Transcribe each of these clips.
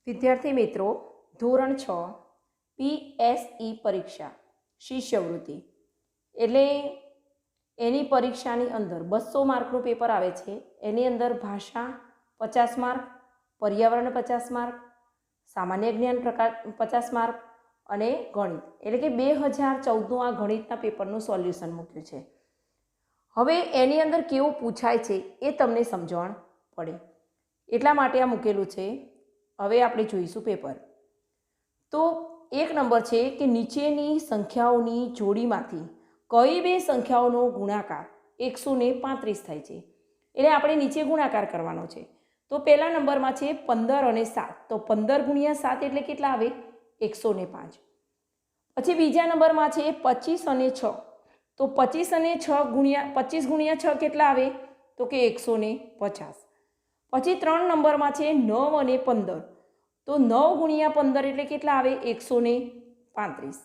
વિદ્યાર્થી મિત્રો, ધોરણ 6 PSE પરીક્ષા શિષ્યવૃત્તિ એટલે એની પરીક્ષાની અંદર 200 માર્કનું પેપર આવે છે. એની અંદર ભાષા 50 માર્ક, પર્યાવરણ 50 માર્ક, સામાન્ય જ્ઞાન 50 માર્ક અને ગણિત એટલે કે 2014નું આ ગણિતના પેપરનું સોલ્યુશન મૂક્યું છે. હવે એની અંદર કેવું પૂછાય છે એ તમને સમજણ પડે એટલા માટે આ મૂકેલું છે. હવે આપણે જોઈશું પેપર. તો એક નંબર છે કે નીચેની સંખ્યાઓની જોડીમાંથી કઈ બે સંખ્યાઓનો ગુણાકાર 135 થાય છે. એટલે આપણે નીચે ગુણાકાર કરવાનો છે. તો પહેલા નંબરમાં છે 15 અને 7. તો 15 ગુણ્યા 7 એટલે કેટલા આવે? 105. પછી બીજા નંબરમાં છે 25 અને 6. તો 25 અને 6 ગુણ્યા 25 ગુણ્યા 6 કેટલા આવે? તો કે 150. પછી 3 નંબરમાં છે 9 અને 15. તો 9 ગુણ્યા 15 એટલે કેટલા આવે? 135.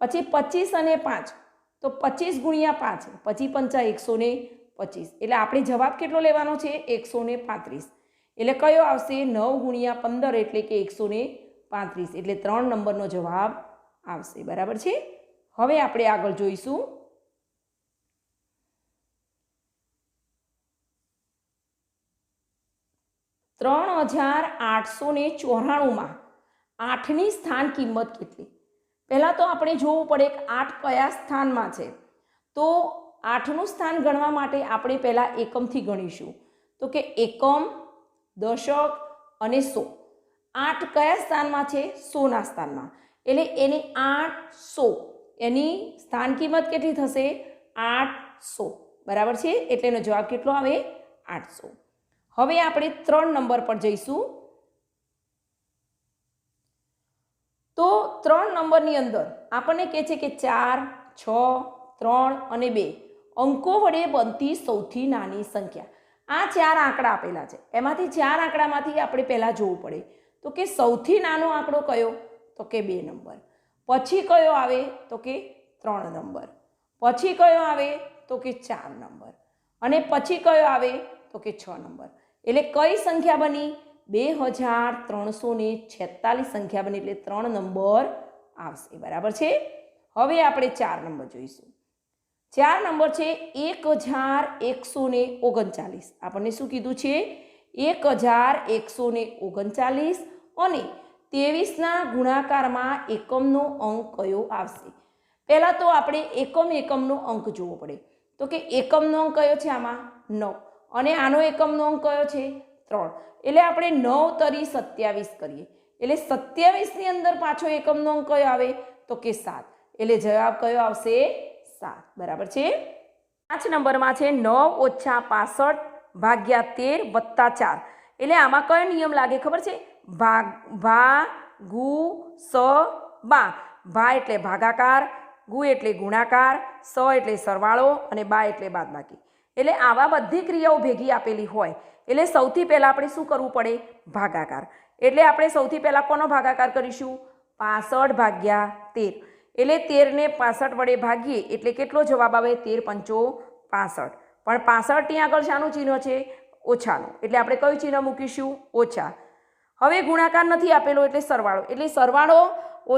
પછી 25 અને 5. તો 25 ગુણ્યા 5 પછી 5 125. એટલે આપણે જવાબ કેટલો લેવાનો છે? 135. એટલે કયો આવશે? 9 ગુણ્યા 15 એટલે કે 135. એટલે 3 નંબરનો જવાબ આવશે. બરાબર છે. હવે આપણે આગળ જોઈશું. $3,894 8ની સ્થાન કિંમત કેટલી? પહેલાં તો આપણે જોવું પડે કે 8 કયા સ્થાનમાં છે. તો 8નું સ્થાન ગણવા માટે આપણે પહેલાં એકમથી ગણીશું. તો કે એકમ, દશક અને 100. 8 કયા સ્થાનમાં છે? 100ના સ્થાનમાં. એટલે એની 800 એની સ્થાન કિંમત કેટલી થશે? 800. બરાબર છે. એટલે એનો જવાબ કેટલો આવે? 800. હવે આપણે 3 નંબર પર જઈશું. તો 3 નંબરની અંદર આપણને કહે છે કે 4, 6, 3 અને 2 અંકો વડે બનતી સૌથી નાની સંખ્યા. આ 4 આંકડા આપેલા છે. એમાંથી 4 આંકડામાંથી આપણે પહેલાં જોવું પડે. તો કે સૌથી નાનો આંકડો કયો? તો કે 2 નંબર. પછી કયો આવે? તો કે 3 નંબર. પછી કયો આવે? તો કે 4 નંબર. અને પછી કયો આવે? તો કે 6 નંબર. એટલે કઈ સંખ્યા બની? 2346 સંખ્યા બની. એટલે 3 નંબર આવશે. બરાબર છે. હવે આપણે 4 નંબર જોઈશું. 4 નંબર છે 1139. આપણને શું કીધું છે? 1139 અને 23ના ગુણાકારમાં એકમનો અંક કયો આવશે? પહેલાં તો આપણે એકમનો અંક જોવો પડે. તો કે એકમનો અંક કયો છે? આમાં 9. અને આનો એકમનો અંક કયો છે? 3. એટલે આપણે 9 તરી 27 કરીએ. એટલે 27ની અંદર પાછો એકમનો અંક કયો આવે? તો કે 7. એટલે જવાબ કયો આવશે? 7. બરાબર છે. 5 નંબરમાં છે 9 - 65 ભાગ્યા 13 વત્તા 4. એટલે આમાં કયો નિયમ લાગે ખબર છે? ભાગુ સ બા. ભા એટલે ભાગાકાર, ગુ એટલે ગુણાકાર, સ એટલે સરવાળો અને બા એટલે બાદબાકી. એટલે આવા બધી ક્રિયાઓ ભેગી આપેલી હોય એટલે સૌથી પહેલાં આપણે શું કરવું પડે? ભાગાકાર. એટલે આપણે સૌથી પહેલાં કોનો ભાગાકાર કરીશું? 65 ભાગ્યા 13. એટલે 13ને 65 વડે ભાગીએ એટલે કેટલો જવાબ આવે? 13 × 5 = 65. પણ 65ની આગળ શાનું ચિહ્ન છે? ઓછાનું. એટલે આપણે કયું ચિહ્ન મૂકીશું? ઓછા. હવે ગુણાકાર નથી આપેલો એટલે સરવાળો. એટલે સરવાળો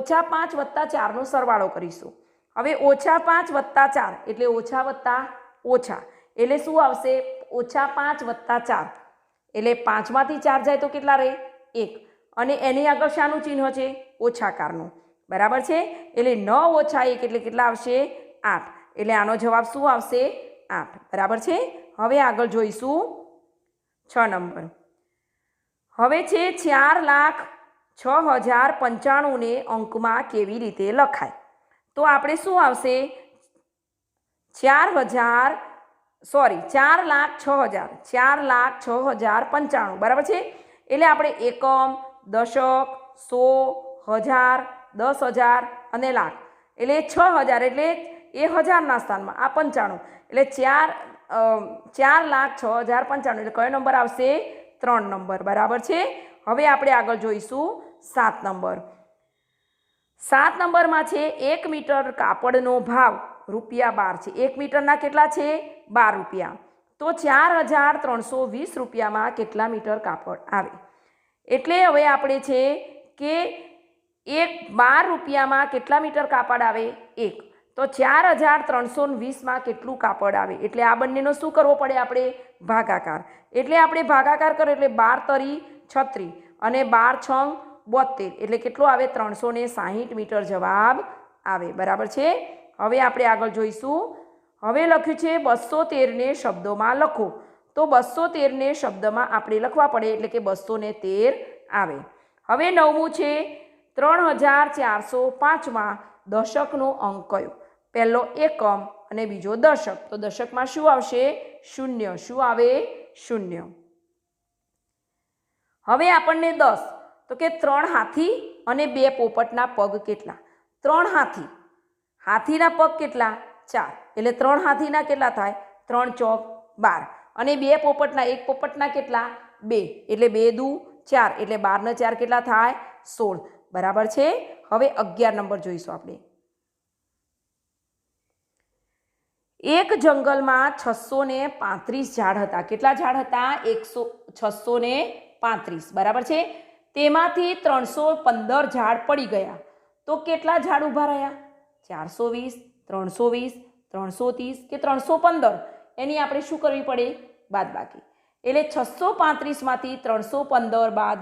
-5 + 4નો સરવાળો કરીશું. હવે -5 + 4 એટલે ઓછા વત્તા ઓછા. એટલે શું આવશે? -5 + 4. એટલે 5માંથી 4 જાય તો કેટલા રહે? 1. અને એની આગળ શાનું ચિહ્ન છે? ઓછાકારનું. બરાબર છે. એટલે 9 - 1 એટલે કેટલા આવશે? 8. એટલે આનો જવાબ શું આવશે? 8. બરાબર છે. હવે આગળ જોઈશું 6 નંબર. હવે છે 4,06,095 ને અંકમાં કેવી રીતે લખાય? તો આપણે શું આવશે? 4,06,095. બરાબર છે. એટલે આપણે એકમ, દશક, 100, 1000, 10,000 અને લાખ. એટલે 6,000 એટલે એ હજારના સ્થાનમાં. આ 95. એટલે 4,06,095. એટલે કયો નંબર આવશે? 3 નંબર. બરાબર છે. હવે આપણે આગળ જોઈશું 7 નંબર. 7 નંબરમાં છે 1 મીટર કાપડનો ભાવ ₹12 છે. 1 મીટરના કેટલા છે? 12 રૂપિયા. તો 4,320 રૂપિયામાં કેટલા મીટર કાપડ આવે? એટલે હવે આપણે છે કે 12 રૂપિયામાં કેટલા મીટર કાપડ આવે? 1. તો 4320માં કેટલું કાપડ આવે? એટલે આ બંનેનો શું કરવો પડે આપણે? ભાગાકાર. એટલે આપણે ભાગાકાર કરો એટલે 12 તરી 36 અને 12 છંગ 72 એટલે કેટલો આવે? 360 મીટર જવાબ આવે. બરાબર છે. હવે આપણે આગળ જોઈશું. હવે લખ્યું છે 213 ને શબ્દોમાં લખો. તો 213 ને શબ્દમાં આપણે લખવા પડે એટલે કે 213 આવે. હવે 9મું છે 3405માં દશકનો અંક કયો? પહેલો એકમ અને બીજો દશક. તો દશકમાં શું આવશે? 0. શું આવે? 0. હવે આપણને 10 તો કે 3 હાથી અને 2 પોપટના પગ કેટલા? 3 હાથી. હાથીના પગ કેટલા? 4. એટલે 3 હાથીના કેટલા થાય? 3 ચોક 12. અને 2 પોપટના, એક પોપટના કેટલા? 2. એટલે 2 દુ 4 એટલે 12 ને 4 કેટલા થાય? 16. બરાબર છે. હવે 11 નંબર જોઈશું આપણે. એક જંગલમાં 635 ઝાડ હતા. કેટલા ઝાડ હતા? 635. બરાબર છે. તેમાંથી 315 ઝાડ પડી ગયા. તો કેટલા ઝાડ ઊભા રહ્યા? 420, 320, 330 કે 315? એની આપણે શું કરવી પડે? બાદબાકી. એટલે 635માંથી 315 બાદ,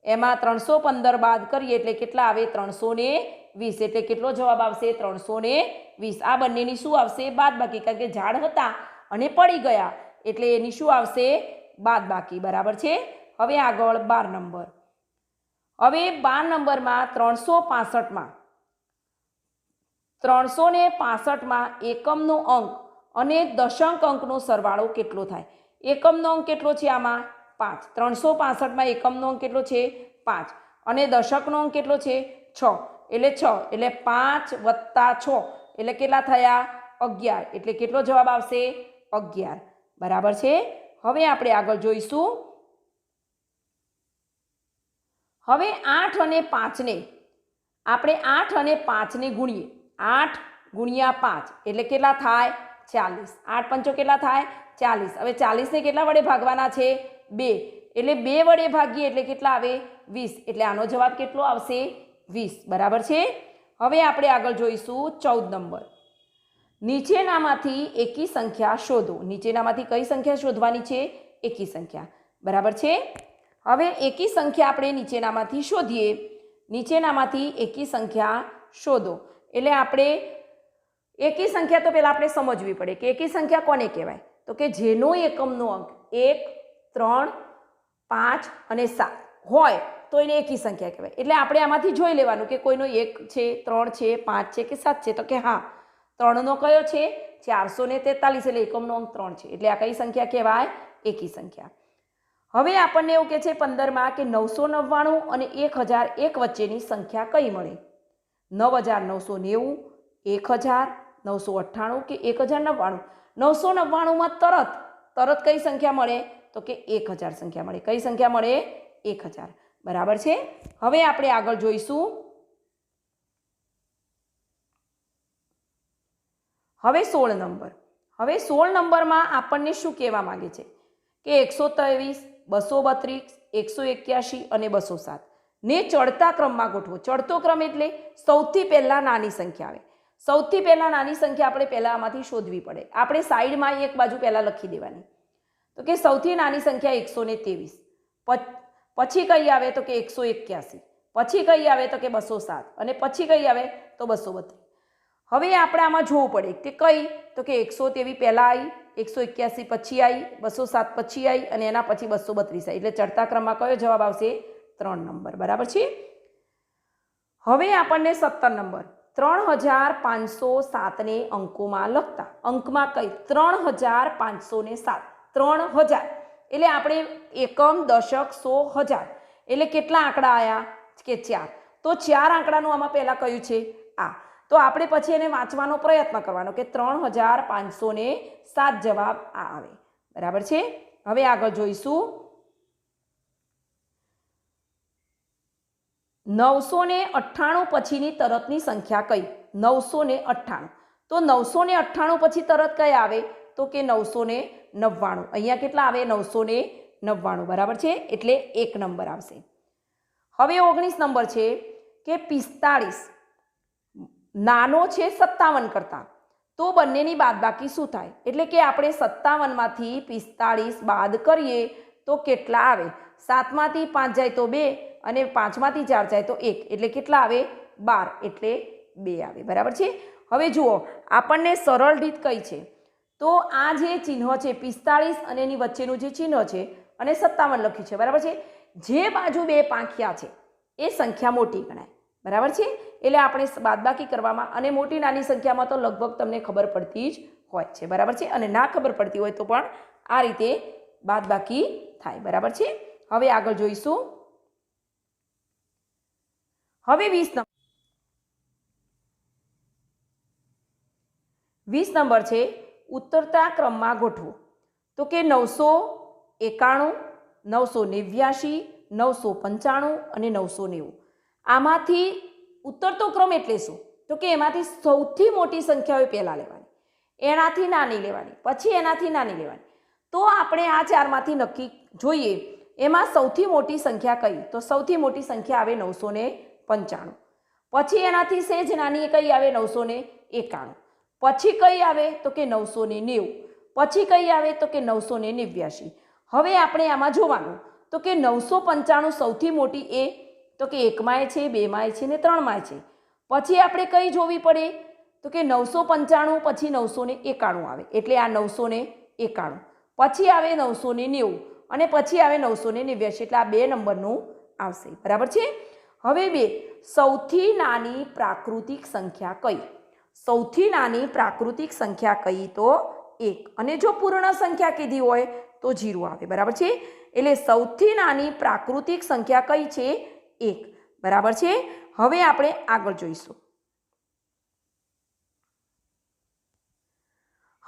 એમાં 315 બાદ કરીએ એટલે કેટલા આવે? 320. એટલે કેટલો જવાબ આવશે? 320. આ બંનેની શું આવશે? બાદબાકી. કારણ કે ઝાડ હતા અને પડી ગયા એટલે એની શું આવશે? બાદબાકી. બરાબર છે. હવે આગળ 12 નંબર. હવે 12 નંબરમાં 365માં એકમનો અંક અને દશાંક અંકનો સરવાળો કેટલો થાય? એકમનો અંક કેટલો છે આમાં? 5. 365માં એકમનો અંક કેટલો છે? 5. અને દશકનો અંક કેટલો છે? 6. એટલે 6 એટલે 5 + 6 એટલે કેટલા થયા? 11. એટલે કેટલો જવાબ આવશે? 11. બરાબર છે. હવે આપણે આગળ જોઈશું. હવે 8 અને 5ને આપણે 8 અને 5ને ગુણીએ. 8 × 5 એટલે કેટલા થાય? 40. 8 પંચો કેટલા થાય? 40. હવે 40ને કેટલા વડે ભાગવાના છે? 2. એટલે 2 વડે ભાગીએ એટલે કેટલા આવે? 20. એટલે આનો જવાબ કેટલો આવશે? 20. બરાબર છે. હવે આપણે આગળ જોઈશું 14 નંબર. નીચેનામાંથી એકી સંખ્યા શોધો. નીચેનામાંથી કઈ સંખ્યા શોધવાની છે? એકી સંખ્યા. બરાબર છે. હવે એકી સંખ્યા આપણે નીચેનામાંથી શોધીએ. નીચેનામાંથી એકી સંખ્યા શોધો. એટલે આપણે એકી સંખ્યા તો પહેલાં આપણે સમજવી પડે કે એકી સંખ્યા કોને કહેવાય? તો કે જેનો એકમનો અંક 1, 3, 5 અને 7 હોય તો એને એકી સંખ્યા કહેવાય. એટલે આપણે આમાંથી જોઈ લેવાનું કે કોઈનો 1 છે, 3 છે, 5 છે કે 7 છે. તો કે હા, 3નો કયો છે? 443. એટલે એકમનો અંક 3 છે. એટલે આ કઈ સંખ્યા કહેવાય? એકી સંખ્યા. હવે આપણને એવું કહે છે 15માં કે 999 અને 1001 વચ્ચેની સંખ્યા કઈ મળે? 9990, 1000, 998 કે 1099. 999માં તરત કઈ સંખ્યા મળે? તો કે 1000 સંખ્યા મળે. કઈ સંખ્યા મળે? 1000. બરાબર છે. હવે આપણે આગળ જોઈશું. હવે 16 નંબર. હવે 16 નંબરમાં આપણને શું કહેવા માંગે છે કે 123, 232, 181 અને 207 ને ચડતા ક્રમમાં ગોઠવો. ચડતો ક્રમ એટલે સૌથી પહેલાં નાની સંખ્યા આવે. સૌથી પહેલાં નાની સંખ્યા આપણે પહેલાં આમાંથી શોધવી પડે. આપણે સાઈડમાં એક બાજુ પહેલાં લખી દેવાની. તો કે સૌથી નાની સંખ્યા 123. પછી કઈ આવે? તો કે 181. પછી કઈ આવે? તો કે 207. અને પછી કઈ આવે? તો 232. હવે આપણે આમાં જોવું પડે કે કઈ? તો કે 123 પહેલાં આવી, 181 પછી આવી, 207 પછી આવી અને એના પછી 232 આવી. એટલે ચડતા ક્રમમાં કયો જવાબ આવશે? 3 નંબર. બરાબર છે. હવે આપણને 17 નંબર. 3507ને અંકોમાં લખતા. અંકમાં કઈ? 3507. 3000 એટલે આપણે એકમ, દશક, સો, હજાર એટલે કેટલા આંકડા આવ્યા? કે 4. તો 4 આંકડાનું આમાં પહેલાં કયું છે? આ. તો આપણે પછી એને વાંચવાનો પ્રયત્ન કરવાનો કે 3507 જવાબ આ આવે. બરાબર છે. હવે આગળ જોઈશું. 998 પછીની તરતની સંખ્યા કઈ? 998. તો 998 પછી તરત કઈ આવે? તો કે 999. અહીંયા કેટલા આવે? 99 બરાબર છે, એટલે 1 નંબર આવશે. હવે 19 નંબર છે કે 45 નાનો છે 57 કરતાં, તો બંનેની બાદબાકી શું થાય? એટલે કે આપણે 57માંથી 45 બાદ કરીએ તો કેટલા આવે? 7માંથી 5 જાય તો 2 અને 5માંથી 4 જાય તો 1, એટલે કેટલા આવે? 12, એટલે 2 આવે. બરાબર છે. હવે જુઓ, આપણને સરળ રીત કઈ છે? તો આ જે ચિહ્ન છે 45 અને એની વચ્ચેનું જે ચિહ્ન છે અને 57 લખ્યું છે, બરાબર છે, જે બાજુ 2 પાંખિયા છે એ સંખ્યા મોટી ગણાય. બરાબર છે. એટલે આપણે બાદબાકી કરવામાં અને મોટી નાની સંખ્યામાં તો લગભગ તમને ખબર પડતી જ હોય છે. બરાબર છે. અને ના ખબર પડતી હોય તો પણ આ રીતે બાદબાકી થાય. બરાબર છે. હવે આગળ જોઈશું. હવે 20 નંબર છે ઉત્તરતા ક્રમમાં ગોઠવો. તો કે 991, 989, 995 અને 990. આમાંથી ઉત્તરતો ક્રમ એટલે શું? તો કે એમાંથી સૌથી મોટી સંખ્યાઓ પહેલાં લેવાની, એનાથી નાની લેવાની, પછી એનાથી નાની લેવાની. તો આપણે આ ચારમાંથી નક્કી જોઈએ એમાં સૌથી મોટી સંખ્યા કઈ? તો સૌથી મોટી સંખ્યા આવે 995. પછી એનાથી સહેજ નાની કઈ આવે? 991. પછી કઈ આવે? તો કે 990. પછી કઈ આવે? તો કે 989. હવે આપણે આમાં જોવાનું તો કે 995 સૌથી મોટી એ તો કે 1માં છે, 2માં છે ને 3માં છે. પછી આપણે કઈ જોવી પડે? તો કે 995 પછી 991 આવે, એટલે આ 991. પછી આવે 990 અને પછી આવે 989, એટલે આ 2 નંબરનું આવશે. બરાબર છે. હવે 2, સૌથી નાની પ્રાકૃતિક સંખ્યા કઈ? સૌથી નાની પ્રાકૃતિક સંખ્યા કઈ? તો 1. અને જો પૂર્ણ સંખ્યા કીધી હોય તો 0 આવે. બરાબર છે. એટલે સૌથી નાની પ્રાકૃતિક સંખ્યા કઈ છે? 1. બરાબર છે. હવે આપણે આગળ જોઈશું.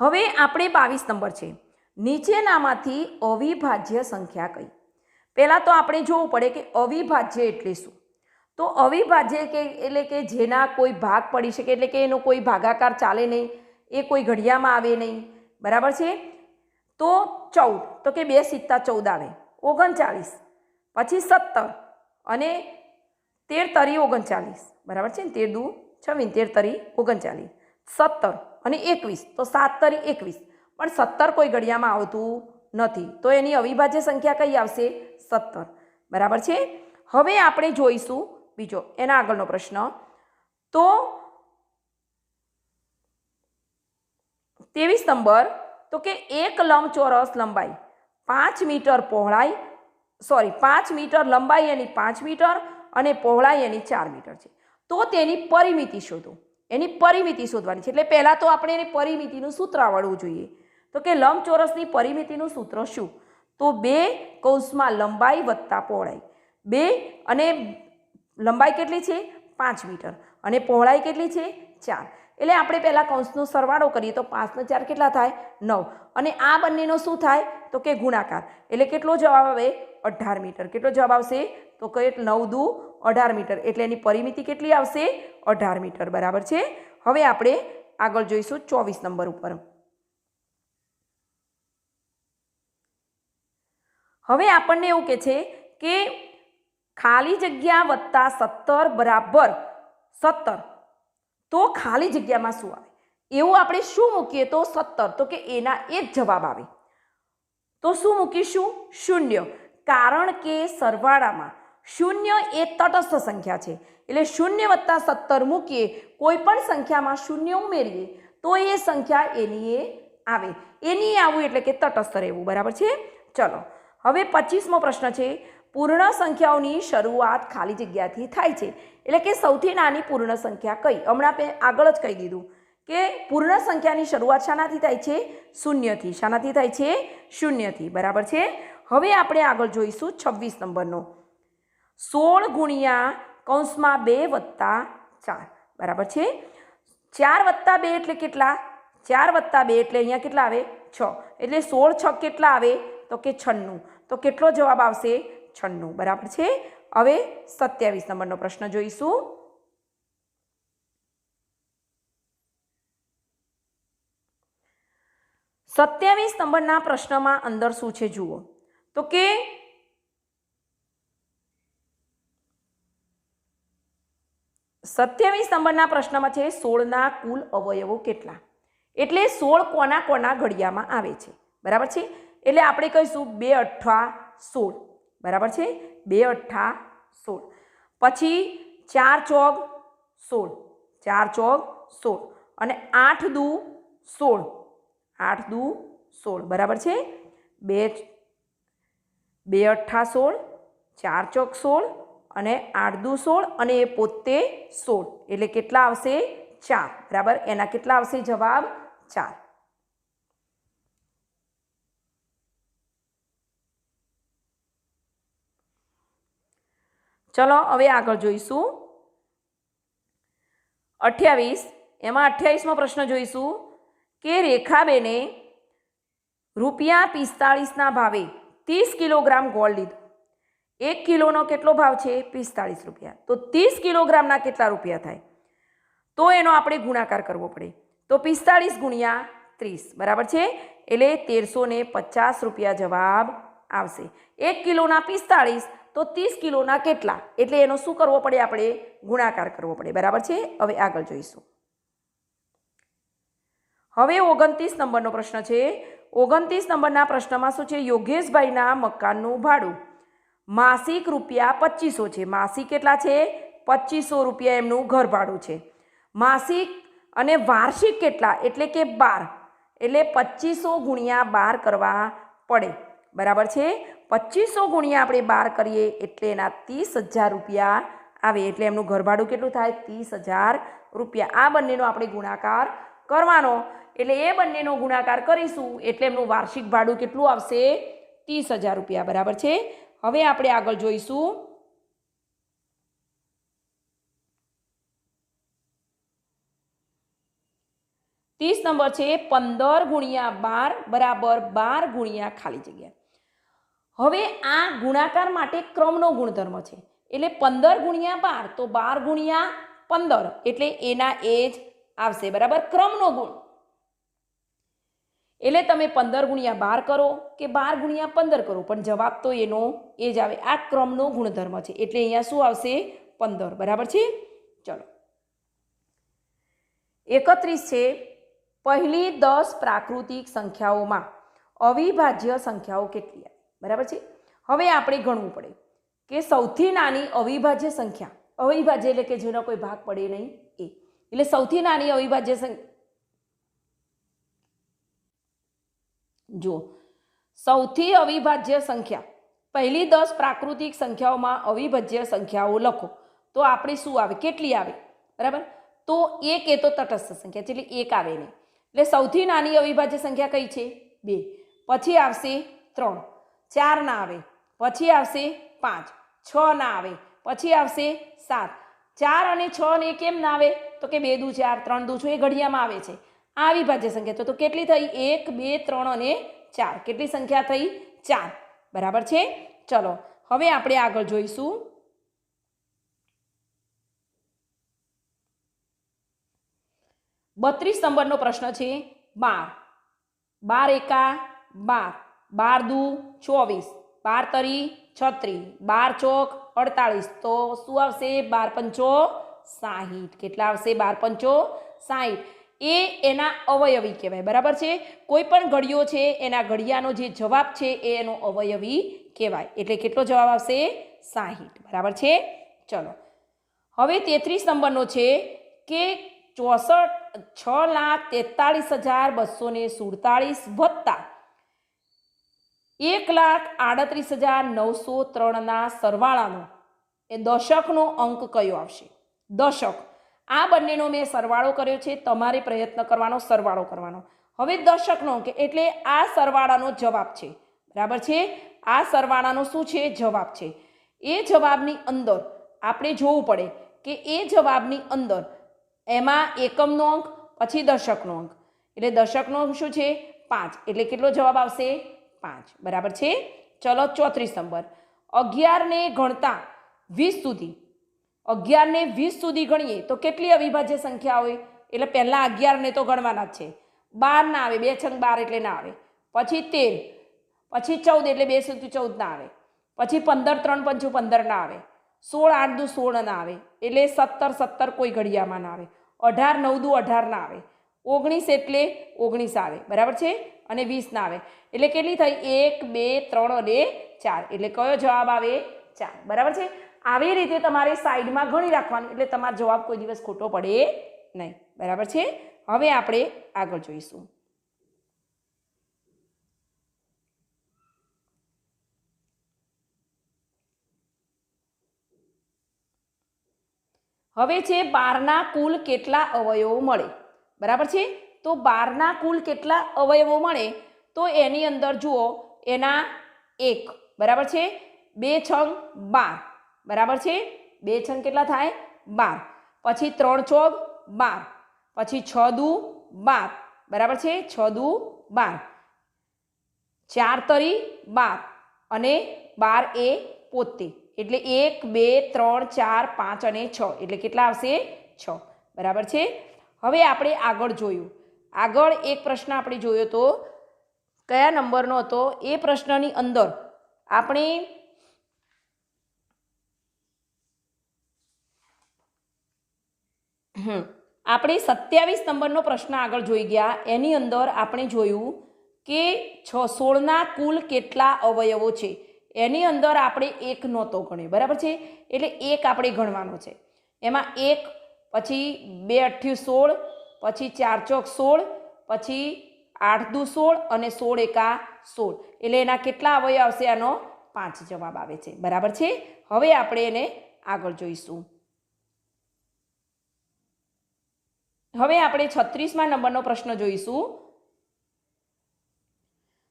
હવે આપણે 22 નંબર છે નીચેનામાંથી અવિભાજ્ય સંખ્યા કઈ? પહેલાં તો આપણે જોવું પડે કે અવિભાજ્ય એટલે શું? તો અવિભાજ્ય એટલે કે જેના કોઈ ભાગ પડી શકે, એટલે કે એનો કોઈ ભાગાકાર ચાલે નહીં, એ કોઈ ઘડિયામાં આવે નહીં. બરાબર છે. તો 14, તો કે 2 સિત્તા 14 આવે. 39, પછી 17 અને 13 તરી 39. બરાબર છે ને, 13 દુ 26, 13 તરી 39, 17 અને 21, તો 7 તરી 21. પણ 17 કોઈ ઘડિયામાં આવતું નથી, તો એની અવિભાજ્ય સંખ્યા કઈ આવશે? 17. બરાબર છે. હવે આપણે જોઈશું બીજો, એના આગળનો પ્રશ્ન. તો 23 નંબર, તો કે એક લંબચોરસ લંબાઈ 5 મીટર પહોળાઈ 5 મીટર લંબાઈ એની 5 મીટર અને પહોળાઈ એની 4 મીટર છે. તો તેની પરિમિતિ શોધો. એની પરિમિતિ શોધવાની છે. એટલે પહેલાં તો આપણે એની પરિમિતિનું સૂત્ર આવડવું જોઈએ. તો કે લંબચોરસની પરિમિતિનું સૂત્ર શું? તો 2 કૌંસમાં લંબાઈ વત્તા પહોળાઈ. 2 અને લંબાઈ કેટલી છે? 5 મીટર અને પહોળાઈ કેટલી છે? 4. એટલે આપણે પહેલાં કૌંસનો સરવાળો કરીએ તો 5 ને 4 કેટલા થાય? 9. અને આ બંનેનો શું થાય? તો કે ગુણાકાર. એટલે કેટલો જવાબ આવે? 18 મીટર. કેટલો જવાબ આવશે? તો કે 9 દુ 18 મીટર. એટલે એની પરિમિતિ કેટલી આવશે? 18 મીટર. બરાબર છે. હવે આપણે આગળ જોઈશું 24 નંબર ઉપર. હવે આપણને એવું કહે છે કે ખાલી જગ્યા વત્તા 17 બરાબર 17. તો ખાલી જગ્યામાં શું આવે? એવું આપણે શું મૂકીએ તો 17, તો કે એના એ જ જવાબ આવે. તો શું મૂકીશું? 0. કારણ કે સરવાળામાં 0 એ તટસ્થ સંખ્યા છે. એટલે 0 વત્તા 17 મૂકીએ, કોઈ પણ સંખ્યામાં 0 ઉમેરીએ તો એ સંખ્યા એની એ આવે. એની આવવું એટલે કે તટસ્થ રહેવું. બરાબર છે. ચલો હવે 25મો પ્રશ્ન છે. પૂર્ણ સંખ્યાઓની શરૂઆત ખાલી જગ્યાથી થાય છે. એટલે કે સૌથી નાની પૂર્ણ સંખ્યા કઈ? હમણાં આપણે આગળ જ કહી દીધું કે પૂર્ણ સંખ્યાની શરૂઆત શાનાથી થાય છે? 0થી. શાનાથી થાય છે? 0થી. બરાબર છે. હવે આપણે આગળ જોઈશું 26 નંબરનો. 16 ગુણ્યા કૌંસમાં 2 વત્તા 4. બરાબર છે. 4 વત્તા 2 એટલે કેટલા? 4 વત્તા 2 એટલે અહીંયા કેટલા આવે? 6. એટલે 16 6 કેટલા આવે? તો કે 96. તો કેટલો જવાબ આવશે? 96. બરાબર છે. હવે 27 નંબરનો પ્રશ્ન જોઈશું. સત્યાવીસ નંબરના પ્રશ્નમાં અંદર શું છે જુઓ. તો કે 27 નંબરના પ્રશ્નમાં છે 16ના કુલ અવયવો કેટલા, એટલે 16 કોના કોના ઘડિયામાં આવે છે, બરાબર છે. એટલે આપણે કહીશું 2 અઠ્ઠા 16, બરાબર છે, 2 અઠ્ઠા 16, પછી 4 ચોક 16, 4 ચોક 16 અને 8 દુ 16, 8 દુ 16, બરાબર છે. 2 અઠ્ઠા 16, 4 ચોક 16 અને 8 દુ 16 અને એ પોતે 16, એટલે કેટલા આવશે 4, બરાબર. એના કેટલા આવશે જવાબ 4. ચલો હવે આગળ જોઈશું 28. એમાં 28મો પ્રશ્ન જોઈશું કે રેખાબેને ₹45ના ભાવે 30 કિલોગ્રામ ગોળ લીધું. 1 કિલોનો કેટલો ભાવ છે 45 રૂપિયા, તો 30 કિલોગ્રામના કેટલા રૂપિયા થાય, તો એનો આપણે ગુણાકાર કરવો પડે. તો 45 ગુણ્યા 30, બરાબર છે, એટલે 1350 રૂપિયા જવાબ આવશે. 1 કિલોના 45 તો 30 કિલોના કેટલા, એટલે એનો શું કરવો પડે, આપણે ગુણાકાર કરવો પડે, બરાબર છે. હવે આગળ જોઈશું. હવે 29 નંબરનો પ્રશ્ન છે. 29 નંબરના પ્રશ્નમાં શું છે, યોગેશભાઈના મકાનનું ભાડું માસિક ₹2500 છે. માસિક કેટલા છે 2500 રૂપિયા એમનું ઘર ભાડું છે. માસિક અને વાર્ષિક કેટલા, એટલે કે 12, એટલે 2500 ગુણ્યા 12 કરવા પડે, બરાબર છે. 2500 ગુણ્યા આપણે 12 કરીએ એટલે એના 30,000 રૂપિયા આવે, એટલે એમનું ઘર ભાડું કેટલું થાય 30,000 રૂપિયા. આ બંનેનો આપણે ગુણાકાર કરવાનો, એટલે એ બંનેનો ગુણાકાર કરીશું એટલે એમનું વાર્ષિક ભાડું કેટલું આવશે 30,000 રૂપિયા, બરાબર છે. હવે આપણે આગળ જોઈશું 30 નંબર છે 15 ગુણ્યા 12 બરાબર 12 ગુણ્યા ખાલી જગ્યા. હવે આ ગુણાકાર માટે ક્રમનો ગુણધર્મ છે, એટલે 15 ગુણ્યા 12 તો 12 ગુણ્યા 15, એટલે એના એ જ આવશે, બરાબર, ક્રમનો ગુણ. એટલે તમે 15 ગુણ્યા 12 કરો કે 12 ગુણ્યા 15 કરો, પણ જવાબ તો એનો એ જ આવે. આ ક્રમનો ગુણધર્મ છે, એટલે અહીંયા શું આવશે 15, બરાબર છે. ચલો 31 છે પહેલી 10 પ્રાકૃતિક સંખ્યાઓમાં અવિભાજ્ય સંખ્યાઓ કેટલી આવે, બરાબર છે. હવે આપણે ગણવું પડે કે સૌથી નાની અવિભાજ્ય સંખ્યા, અવિભાજ્ય એટલે કે જેનો કોઈ ભાગ પડે નહીં એ, એટલે સૌથી નાની અવિભાજ્ય સંખ્યા, જો સૌથી અવિભાજ્ય સંખ્યા પહેલી 10 પ્રાકૃતિક સંખ્યાઓમાં અવિભાજ્ય સંખ્યાઓ લખો તો આપણે શું આવે, કેટલી આવે, બરાબર. તો 1 એ તો તટસ્થ સંખ્યા છે, એટલે 1 આવે નહીં. એટલે સૌથી નાની અવિભાજ્ય સંખ્યા કઈ છે 2, પછી આવશે 3, 4 ના આવે, પછી આવશે 5, 6 ના આવે, પછી આવશે 7, 4 અને 6 ને કેમ ના આવે, તો કે 2 દુ 4, 3 દુ 6 એ ઘડિયામાં આવે છે. આ અવિભાજ્ય સંખ્યા તો કેટલી થઈ 1, 2, 3 અને 4, કેટલી સંખ્યા થઈ 4, બરાબર છે. ચલો હવે આપણે આગળ જોઈશું 32 નંબરનો પ્રશ્ન છે 12, 12 એકા 12, 12 દુ 24, 12 તરી 36, 12 ચોક 48, તો શું આવશે 12 પંચો 60, કેટલા આવશે 12 પંચો 60. એ એના અવયવી કહેવાય, બરાબર છે. કોઈ પણ ઘડિયો છે એના ઘડિયાનો જે જવાબ છે એ એનો અવયવી કહેવાય, એટલે કેટલો જવાબ આવશે 60, બરાબર છે. ચલો હવે 33 નંબરનો છે કે 6,43,247 વત્તા 1,38,903ના સરવાળાનો એ દશકનો અંક કયો આવશે. દશક, આ બંનેનો મેં સરવાળો કર્યો છે, તમારે પ્રયત્ન કરવાનો સરવાળો કરવાનો. હવે દશકનો અંક એટલે આ સરવાળાનો જવાબ છે, બરાબર છે. આ સરવાળાનો શું છે જવાબ છે. એ જવાબની અંદર આપણે જોવું પડે કે એ જવાબની અંદર એમાં એકમનો અંક પછી દશકનો અંક, એટલે દશકનો અંક શું છે 5, એટલે કેટલો જવાબ આવશે 5, બરાબર છે. ચલો 34 નંબર 11 ને ગણતા 20 સુધી, 11 ને 20 સુધી ગણીએ તો કેટલી અવિભાજ્ય સંખ્યા હોય, એટલે પહેલા 11 ને તો ગણવાના જ છે, 12 ના આવે, 2 છંગ 12 એટલે ના આવે, પછી 13, પછી 14 એટલે 2 સુધી 14 ના આવે, પછી 15 3 5 15 ના આવે, 16 8 દુ 16 ના આવે, એટલે 17 17 કોઈ ઘડિયામાં ના આવે, 18 9 દુ 18 ના આવે, 19 એટલે 19 આવે, બરાબર છે, અને 20 ના આવે, એટલે કેટલી થઈ 1 2 3 અને 4, એટલે કયો જવાબ આવે 4, બરાબર છે। આવી રીતે તમારે સાઈડમાં ગણી રાખવાનું, એટલે તમારો જવાબ કોઈ દિવસ ખોટો પડે નહીં, બરાબર છે। હવે આપણે આગળ જોઈશું। હવે છે 12ના કુલ કેટલા અવયવો મળે, બરાબર છે। તો 12ના કુલ કેટલા અવયવો મળે, તો એની અંદર જુઓ એના 1, બરાબર છે, 2 છંગ 12, બરાબર છે, 2 છંગ કેટલા થાય 12, પછી 3 ચોક 12, પછી 6 દુ 12, બરાબર છે, 6 દુ 12, 4 તરી 12 અને 12 એ 72, એટલે 1 2 3 4 5 અને 6, એટલે કેટલા આવશે 6, બરાબર છે। હવે આપણે આગળ જોયું, આગળ એક પ્રશ્ન આપણે જોયો તો કયા નંબરનો હતો, એ પ્રશ્નની અંદર આપણે આપણે 27 નંબરનો પ્રશ્ન આગળ જોઈ ગયા। એની અંદર આપણે જોયું કે 16ના કુલ કેટલા અવયવો છે, એની અંદર આપણે 1 નહોતો ગણ્યો, બરાબર છે, એટલે 1 આપણે ગણવાનો છે। એમાં 1, પછી 2 8 16, પછી 4 ચોક 16, પછી 8 દુ 16 અને 16 એકા 16, એટલે એના કેટલા અવયવ આવશે, આનો 5 જવાબ આવે છે, બરાબર છે। હવે આપણે એને આગળ જોઈશું। હવે આપણે 36મા નંબરનો પ્રશ્ન જોઈશું।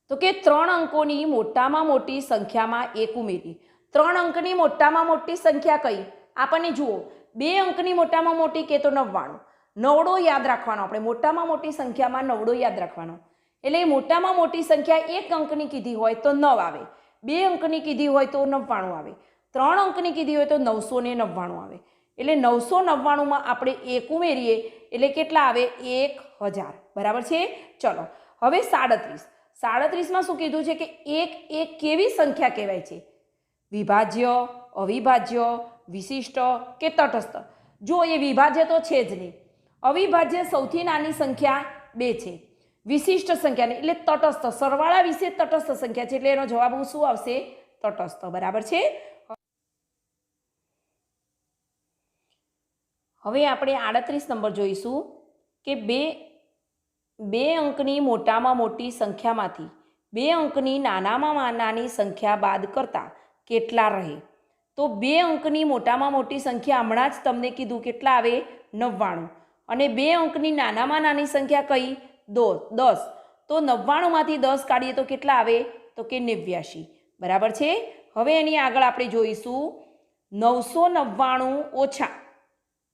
તો કે 3 અંકોની મોટામાં મોટી સંખ્યામાં 1 ઉમેરી। 3 અંકની મોટામાં મોટી સંખ્યા કઈ, આપણને જુઓ 2 અંકની મોટામાં મોટી કે તો 99, નવડો યાદ રાખવાનો, આપણે મોટામાં મોટી સંખ્યામાં નવડો યાદ રાખવાનો, એટલે મોટામાં મોટી સંખ્યા 1 અંકની કીધી હોય તો 9 આવે, 2 અંકની કીધી હોય તો 99 આવે, 3 અંકની કીધી હોય તો 999 આવે, એટલે 999માં આપણે 1 ઉમેરીએ એટલે કેટલા આવે 1000, બરાબર છે। ચલો હવે 37માં શું કીધું છે કે 1 એક કેવી સંખ્યા કહેવાય છે, વિભાજ્ય, અવિભાજ્ય, વિશિષ્ટ કે તટસ્થ। જો એ વિભાજ્ય તો છે જ નહીં, અવિભાજ્ય સૌથી નાની સંખ્યા 2 છે, વિશિષ્ટ સંખ્યા નહીં, એટલે તટસ્થ, સરવાળા વિશે તટસ્થ સંખ્યા છે, એટલે એનો જવાબ શું આવશે તટસ્થ, બરાબર છે। હવે આપણે 38 નંબર જોઈશું કે 2 અંકની મોટામાં મોટી સંખ્યામાંથી 2 અંકની નાનામાં નાની સંખ્યા બાદ કરતા કેટલા રહે, તો 2 અંકની મોટામાં મોટી સંખ્યા હમણાં જ તમને કીધું કેટલા આવે 99, અને 2 અંકની નાનામાં નાની સંખ્યા કઈ 10, તો 99માંથી 10 કાઢીએ તો કેટલા આવે તો કે 89, બરાબર છે। હવે એની આગળ આપણે જોઈશું 999 ઓછા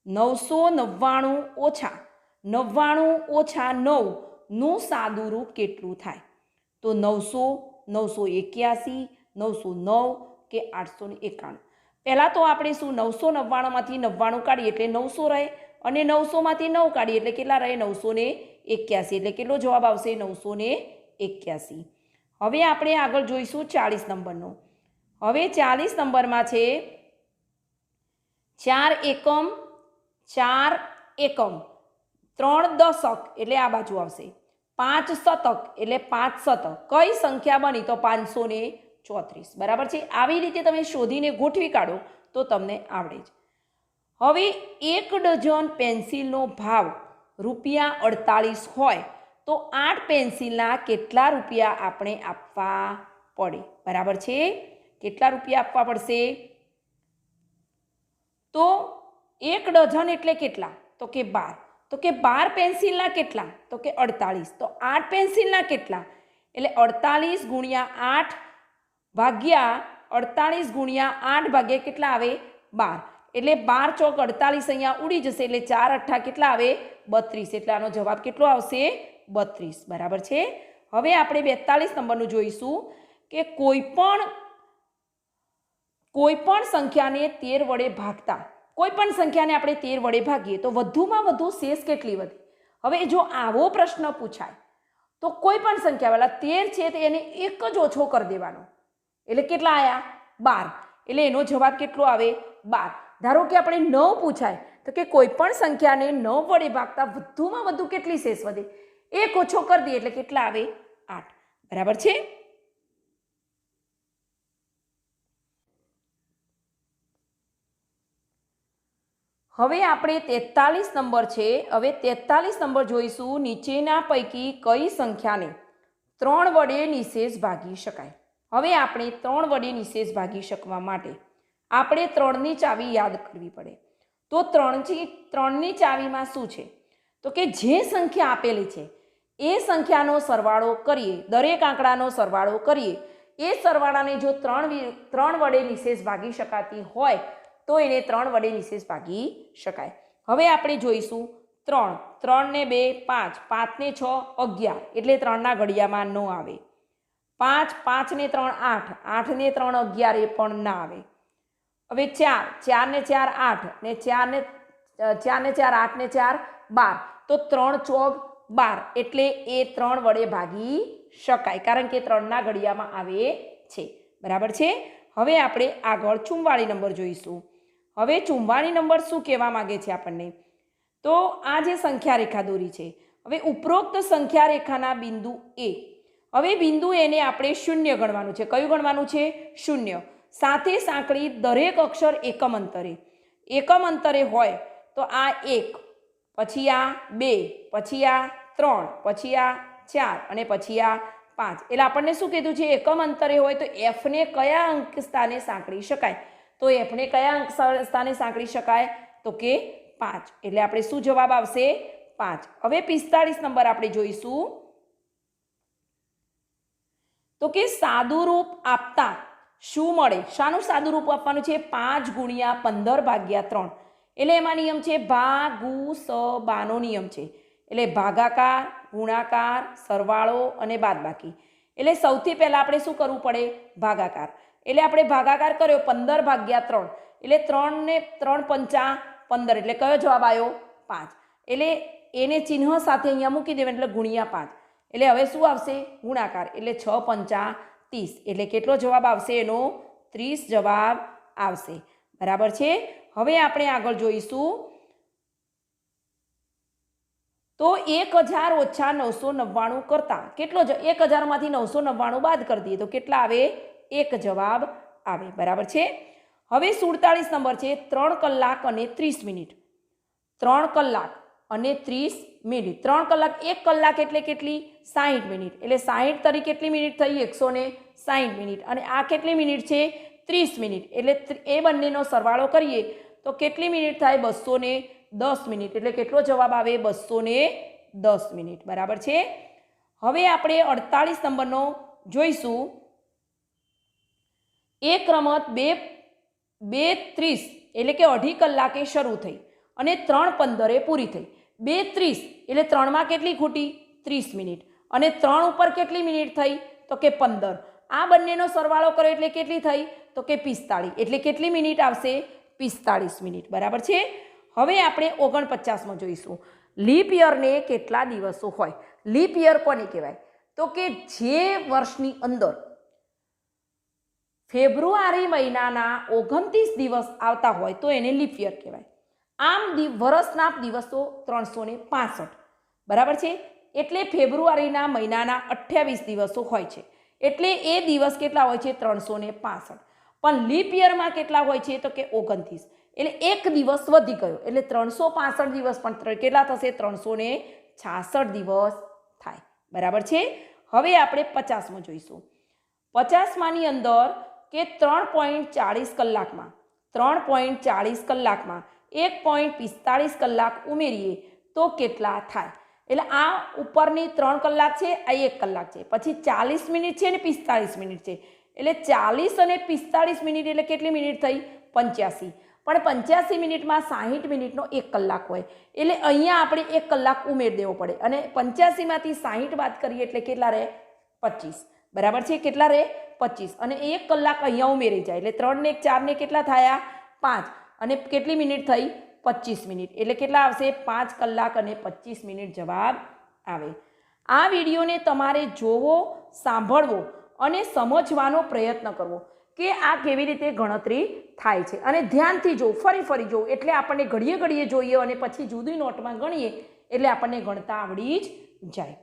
999 નું સાદું રૂપ કેટલું થાય, તો 900, 981, 909 કે 891। પહેલાં તો આપણે શું 999માંથી 99 કાઢીએ એટલે 900 રહે, અને 900માંથી 9 કાઢીએ એટલે કેટલા રહે 981, એટલે કેટલો જવાબ આવશે 981। હવે આપણે આગળ જોઈશું 40 નંબરનો। હવે 40 નંબરમાં છે 4 એકમ 4 એકમ, 3 દશક એટલે આ બાજુ આવશે, 5 શતક એટલે 5 શતક, કઈ સંખ્યા બની તો 534, બરાબર છે। આવી રીતે તમે શોધીને ગોઠવી કાઢો તો તમને આવડે જ। હવે 1 ડઝન પેન્સિલનો ભાવ ₹48 હોય તો 8 પેન્સિલના કેટલા રૂપિયા આપણે આપવા પડે, બરાબર છે, કેટલા રૂપિયા આપવા પડશે, તો 1 ડઝન એટલે કેટલા તો કે 12, તો કે 12 પેન્સિલના કેટલા તો કે 48, તો 8 પેન્સિલના કેટલા, એટલે 48 ગુણ્યા 8 ભાગ્યા 48 ગુણ્યા 8 ભાગ્યા કેટલા આવે 12, એટલે 12 ચોક 48 અહીંયા ઉડી જશે, એટલે 4 અઠ્ઠા કેટલા આવે 32, એટલે આનો જવાબ કેટલો આવશે 32, બરાબર છે। હવે આપણે 42 નંબરનું જોઈશું કે કોઈ પણ સંખ્યાને 13 વડે ભાગતા, કોઈ પણ સંખ્યાને આપણે 13 વડે ભાગીએ તો વધુમાં વધુ શેષ કેટલી વધે। હવે જો આવો પ્રશ્ન પૂછાય તો કોઈ પણ સંખ્યાવાળા 13 છે તો એને એક જ ઓછો કરી દેવાનો, એટલે કેટલા આવ્યા? 12. એટલે એનો જવાબ કેટલો આવે? 12. ધારો કે આપણે 9 પૂછાય તો કે કોઈ પણ સંખ્યાને 9 વડે ભાગતા વધુમાં વધુ કેટલી શેષ વધે? એક ઓછો કરી દઈએ એટલે કેટલા આવે? 8. બરાબર છે? હવે આપણે 43 નંબર છે. હવે 43 નંબર જોઈશું. નીચેના પૈકી કઈ સંખ્યાને 3 વડે નિશેષ ભાગી શકાય? હવે આપણે 3 વડે નિશેષ ભાગી શકવા માટે આપણે 3ની ચાવી યાદ કરવી પડે. તો 3ની ચાવીમાં શું છે? તો કે જે સંખ્યા આપેલી છે એ સંખ્યાનો સરવાળો કરીએ, દરેક આંકડાનો સરવાળો કરીએ, એ સરવાળાને જો 3 વડે નિશેષ ભાગી શકાતી હોય તો એને 3 વડે નિશેષ ભાગી શકાય. હવે આપણે જોઈશું 3. 3 ને 2 5, 5 ને 6 11, એટલે 3ના ઘડિયામાં ન આવે. 5, 5 ને 3 8, 8 ને 3 11, એ પણ ના આવે. હવે 4, 4 ને 4 8, ને 4 ને 4 8 ને 4 12, તો 3 ચોક 12, એટલે એ 3 વડે ભાગી શકાય, કારણ કે 3ના ઘડિયામાં આવે છે. બરાબર છે? હવે આપણે આગળ 44 નંબર જોઈશું. હવે 44 નંબર શું કહેવા માગે છે આપણને? તો આ જે સંખ્યા રેખા દોરી છે, હવે ઉપરોક્ત સંખ્યા રેખાના બિંદુ એ, હવે બિંદુ એને આપણે 0 ગણવાનું છે. કયું ગણવાનું છે? 0. સાથે સાંકળી દરેક અક્ષર એકમ અંતરે. એકમ અંતરે હોય તો આ 1, પછી આ 2, પછી આ 3, પછી આ 4 અને પછી આ 5. એટલે આપણને શું કીધું છે? એકમ અંતરે હોય તો એફને કયા અંક સ્થાને સાંકળી શકાય? તો એફને કયા અંક સ્થાને સાંકળી શકાય? તો કે 5. એટલે આપણે શું જવાબ આવશે? 5. હવે 45 નંબર આપણે જોઈશું. તો કે સાદુરૂપ આપતા શું મળે? શાનું સાદુરૂપ આપવાનું છે? 5 ગુણ્યા 15 ભાગ્યા 3. એટલે એમાં નિયમ છે ભાગુસબાનો નિયમ છે. એટલે ભાગાકાર, ગુણાકાર, સરવાળો અને બાદબાકી. એટલે સૌથી પહેલા આપણે શું કરવું પડે? ભાગાકાર. એટલે આપણે ભાગાકાર કર્યો 15 ભાગ્યા 3, એટલે 3 ને 3 પંચા 15, એટલે કયો જવાબ આવ્યો? 5. એટલે એને ચિહ્ન સાથે અહીંયા મૂકી દેવાનું, એટલે ગુણ્યા 5. એટલે હવે શું આવશે? ગુણાકાર. એટલે 6 પંચા 30, એટલે કેટલો જવાબ આવશે એનો? 30 જવાબ આવશે. બરાબર છે? હવે આપણે આગળ જોઈશું. તો 1000 ઓછા 999 કરતા કેટલો? 1000 માંથી 999 બાદ કરી દઈએ તો કેટલા આવે? 1 જવાબ આવે. બરાબર છે? હવે 47 નંબર છે. 3 કલાક અને 30 મિનિટ. 3 કલાક અને 30 મિનિટ. 3 કલાક, 1 કલાક એટલે કેટલી? 60 મિનિટ. એટલે 60 તરી કેટલી મિનિટ થઈ? 160 મિનિટ. અને આ કેટલી મિનિટ છે? 30 મિનિટ. એટલે એ બંનેનો સરવાળો કરીએ તો કેટલી મિનિટ થાય? 210 મિનિટ. એટલે કેટલો જવાબ આવે? 210 મિનિટ. બરાબર છે? હવે આપણે 48 નંબરનો જોઈશું. એક રમત 2:30 એટલે કે 2.5 કલાકે શરૂ થઈ અને 3:15 પૂરી થઈ. 2:30 એટલે 3માં કેટલી ખૂટી? 30 મિનિટ. અને 3 ઉપર કેટલી મિનિટ થઈ? તો કે 15. આ બંનેનો સરવાળો કર્યો એટલે કેટલી થઈ? તો કે 45. એટલે કેટલી મિનિટ આવશે? 45 મિનિટ. બરાબર છે? હવે આપણે 49માં જોઈશું. લીપ યરને કેટલા દિવસો હોય? લીપ યર કોને કહેવાય? તો કે જે વર્ષની અંદર ફેબ્રુઆરી મહિનાના 29 દિવસ આવતા હોય તો એને લીપ યર કહેવાય. આમ વર્ષના દિવસો 365. બરાબર છે? એટલે ફેબ્રુઆરીના મહિનાના 28 દિવસો હોય છે. એટલે એ દિવસ કેટલા હોય છે? 365. પણ લીપ યરમાં કેટલા હોય છે? તો કે 29. એટલે એક દિવસ વધી ગયો. એટલે 365 દિવસ પણ કેટલા થશે? 366 દિવસ થાય. બરાબર છે? હવે આપણે 50માં જોઈશું. 50માની અંદર કે 3.40 કલાકમાં 1.45 કલાક ઉમેરીએ તો કેટલા થાય? એટલે આ ઉપરની 3 કલાક છે, આ 1 કલાક છે, પછી 40 મિનિટ છે ને 45 મિનિટ છે. એટલે 40 અને 45 મિનિટ એટલે કેટલી મિનિટ થઈ? 85. પણ 85 મિનિટમાં 60 મિનિટનો 1 કલાક હોય. એટલે અહીંયા આપણે 1 કલાક ઉમેરી દેવો પડે. અને 85માંથી 60 બાદ કરીએ એટલે કેટલા રહે? 25. બરાબર છે? કેટલા રહે? 25. અને 1 કલાક અહીંયા ઉમેરી જાય. એટલે 3 ને 1 4 ને કેટલા થયા? 5. અને કેટલી મિનિટ થઈ? 25 મિનિટ. એટલે કેટલા આવશે? 5 કલાક અને 25 મિનિટ જવાબ આવે. આ વિડીયોને તમારે જોવો, સાંભળવો અને સમજવાનો પ્રયત્ન કરવો કે આ કેવી રીતે ગણતરી થાય છે, અને ધ્યાનથી જોવું, ફરી ફરી જોવું, એટલે આપણને ઘડીએ ઘડીએ જોઈએ અને પછી જુદી નોટમાં ગણીએ એટલે આપણને ગણતા આવડી જ જાય.